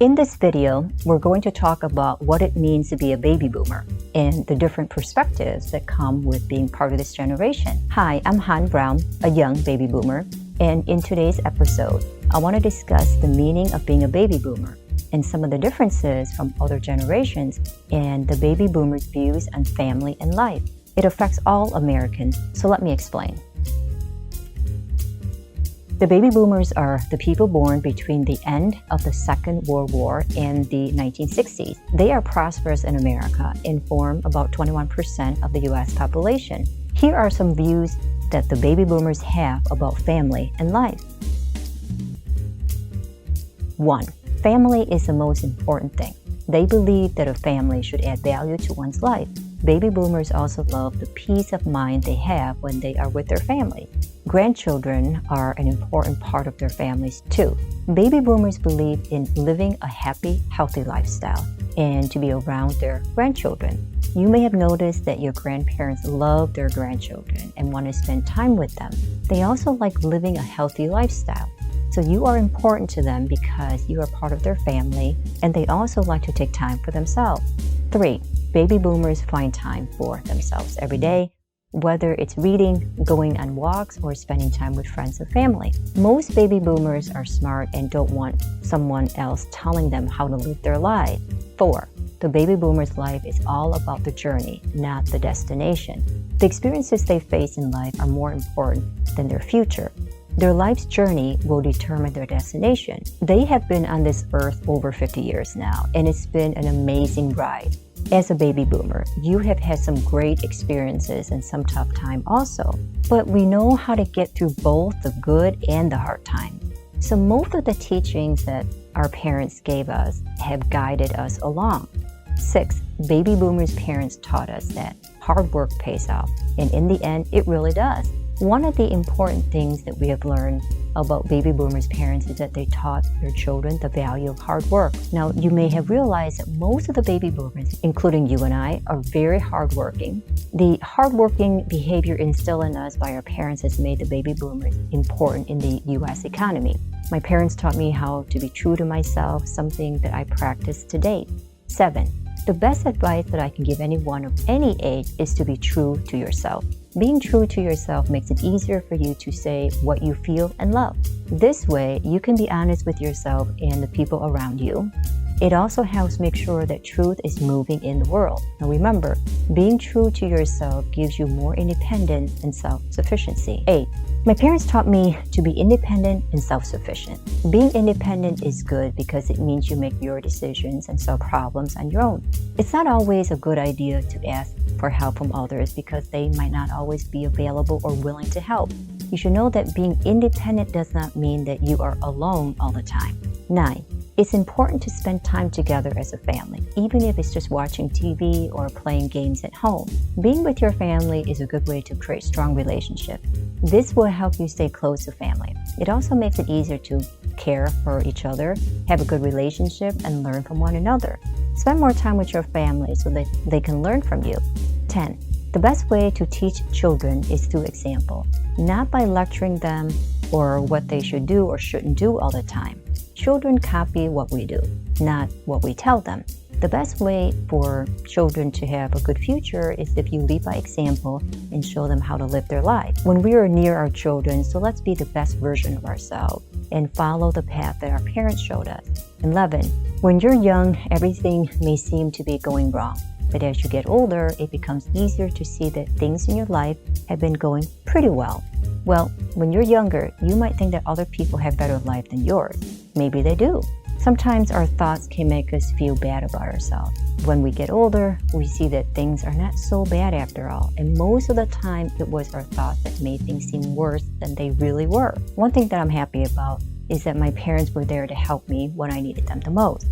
In this video, we're going to talk about what it means to be a baby boomer and the different perspectives that come with being part of this generation. Hi, I'm Han Brown, a young baby boomer, and in today's episode, I want to discuss the meaning of being a baby boomer and some of the differences from other generations and the baby boomers' views on family and life. It affects all Americans, so let me explain. The baby boomers are the people born between the end of the Second World War and the 1960s. They are prosperous in America and form about 21% of the U.S. population. Here are some views that the baby boomers have about family and life. 1. Family is the most important thing. They believe that a family should add value to one's life. Baby boomers also love the peace of mind they have when they are with their families. Grandchildren are an important part of their families too. Baby boomers believe in living a happy, healthy lifestyle and to be around their grandchildren. You may have noticed that your grandparents love their grandchildren and want to spend time with them. They also like living a healthy lifestyle. So you are important to them because you are part of their family, and they also like to take time for themselves. 3. Baby boomers find time for themselves every day, whether it's reading, going on walks, or spending time with friends and family. Most baby boomers are smart and don't want someone else telling them how to live their life. 4. The baby boomers' life is all about the journey, not the destination. The experiences they face in life are more important than their future. Their life's journey will determine their destination. They have been on this earth over 50 years now, and it's been an amazing ride. As a baby boomer, you have had some great experiences and some tough time also, but we know how to get through both the good and the hard times. So most of the teachings that our parents gave us have guided us along. 6. Baby boomers' parents taught us that hard work pays off, and in the end, it really does. One of the important things that we have learned about baby boomers' parents is that they taught their children the value of hard work. Now, you may have realized that most of the baby boomers, including you and I, are very hardworking. The hardworking behavior instilled in us by our parents has made the baby boomers important in the U.S. economy. My parents taught me how to be true to myself, something that I practice to date. 7. The best advice that I can give anyone of any age is to be true to yourself. Being true to yourself makes it easier for you to say what you feel and love. This way, you can be honest with yourself and the people around you. It also helps make sure that truth is moving in the world. Now remember, being true to yourself gives you more independence and self-sufficiency. 8. My parents taught me to be independent and self-sufficient. Being independent is good because it means you make your decisions and solve problems on your own. It's not always a good idea to ask for help from others because they might not always be available or willing to help. You should know that being independent does not mean that you are alone all the time. 9. It's important to spend time together as a family, even if it's just watching TV or playing games at home. Being with your family is a good way to create strong relationships. This will help you stay close to family. It also makes it easier to care for each other, have a good relationship, and learn from one another. Spend more time with your family so that they can learn from you. 10. The best way to teach children is through example, not by lecturing them or what they should do or shouldn't do all the time. Children copy what we do, not what we tell them. The best way for children to have a good future is if you lead by example and show them how to live their life. When we are near our children, so let's be the best version of ourselves and follow the path that our parents showed us. 11. When you're young, everything may seem to be going wrong. But as you get older, it becomes easier to see that things in your life have been going pretty well. Well, when you're younger, you might think that other people have better life than yours. Maybe they do. Sometimes our thoughts can make us feel bad about ourselves. When we get older, we see that things are not so bad after all, and most of the time it was our thoughts that made things seem worse than they really were. One thing that I'm happy about is that my parents were there to help me when I needed them the most.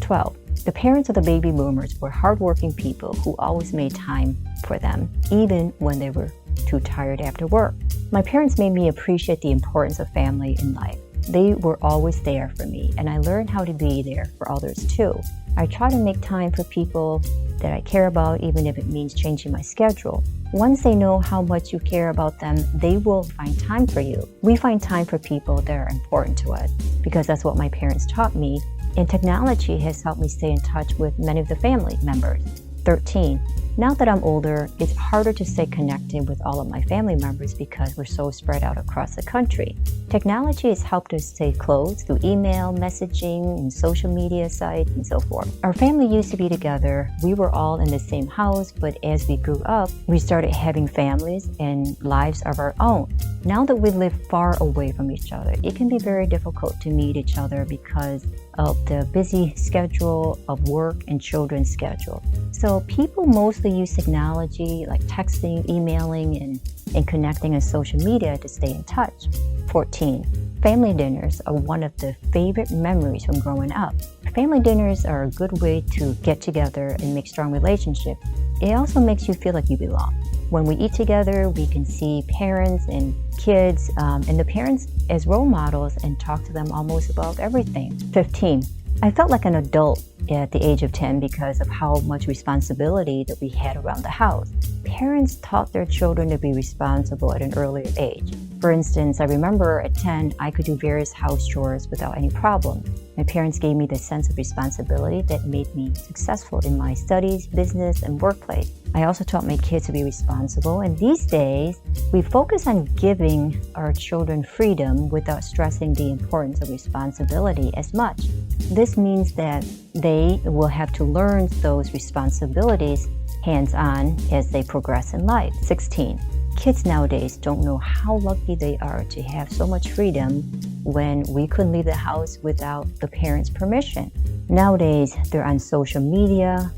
12. The parents of the baby boomers were hardworking people who always made time for them, even when they were too tired after work. My parents made me appreciate the importance of family in life. They were always there for me, and I learned how to be there for others too. I try to make time for people that I care about, even if it means changing my schedule. Once they know how much you care about them, they will find time for you. We find time for people that are important to us because that's what my parents taught me And technology has helped me stay in touch with many of the family members. 13. Now that I'm older, it's harder to stay connected with all of my family members because we're so spread out across the country. Technology has helped us stay close through email, messaging, and social media sites, and so forth. Our family used to be together. We were all in the same house, but as we grew up, we started having families and lives of our own. Now that we live far away from each other, it can be very difficult to meet each other because of the busy schedule of work and children's schedule. So people mostly use technology like texting, emailing, and connecting on social media to stay in touch. 14. Family dinners are one of the favorite memories from growing up. Family dinners are a good way to get together and make strong relationships. It also makes you feel like you belong. When we eat together, we can see parents and kids and the parents as role models and talk to them almost about everything. 15. I felt like an adult at the age of 10 because of how much responsibility that we had around the house. Parents taught their children to be responsible at an earlier age. For instance, I remember at 10, I could do various house chores without any problem. My parents gave me the sense of responsibility that made me successful in my studies, business, and workplace. I also taught my kids to be responsible, and these days, we focus on giving our children freedom without stressing the importance of responsibility as much. This means that they will have to learn those responsibilities hands-on as they progress in life. 16. Kids nowadays don't know how lucky they are to have so much freedom when we couldn't leave the house without the parents' permission. Nowadays, they're on social media,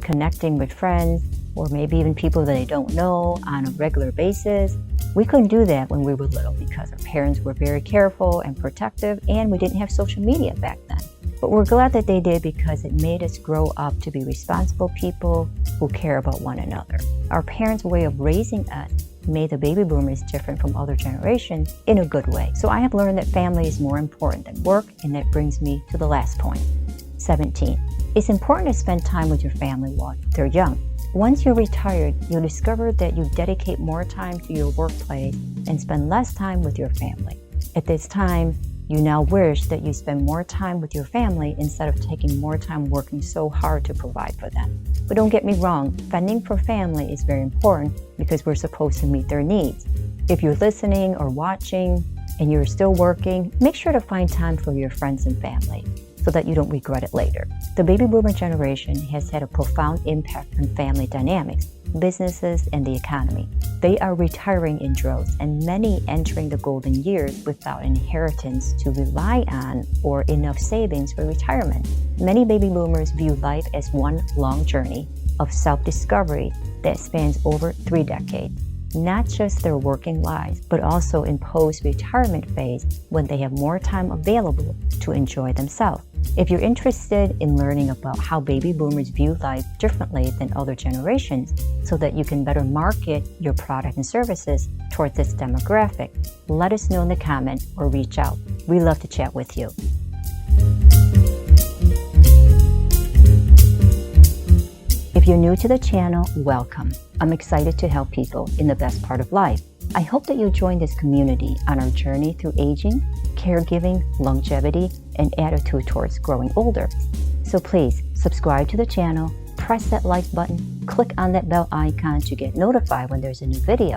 connecting with friends, or maybe even people that they don't know on a regular basis. We couldn't do that when we were little because our parents were very careful and protective, and we didn't have social media back then. But we're glad that they did because it made us grow up to be responsible people who care about one another. Our parents' way of raising us made the baby boomers different from other generations in a good way. So I have learned that family is more important than work, and that brings me to the last point. 17. It's important to spend time with your family while they're young. Once you're retired, you'll discover that you dedicate more time to your workplace and spend less time with your family. At this time, you now wish that you spend more time with your family instead of taking more time working so hard to provide for them. But don't get me wrong, fending for family is very important because we're supposed to meet their needs. If you're listening or watching and you're still working, make sure to find time for your friends and family so that you don't regret it later. The baby boomer generation has had a profound impact on family dynamics, businesses, and the economy. They are retiring in droves, and many entering the golden years without inheritance to rely on or enough savings for retirement. Many baby boomers view life as one long journey of self-discovery that spans over 3 decades. Not just their working lives, but also in post-retirement phase when they have more time available to enjoy themselves. If you're interested in learning about how baby boomers view life differently than other generations so that you can better market your product and services towards this demographic, let us know in the comment or reach out. We love to chat with you. If you're new to the channel, welcome. I'm excited to help people in the best part of life. I hope that you join this community on our journey through aging, caregiving, longevity, and attitude towards growing older. So please subscribe to the channel, press that like button, click on that bell icon to get notified when there's a new video.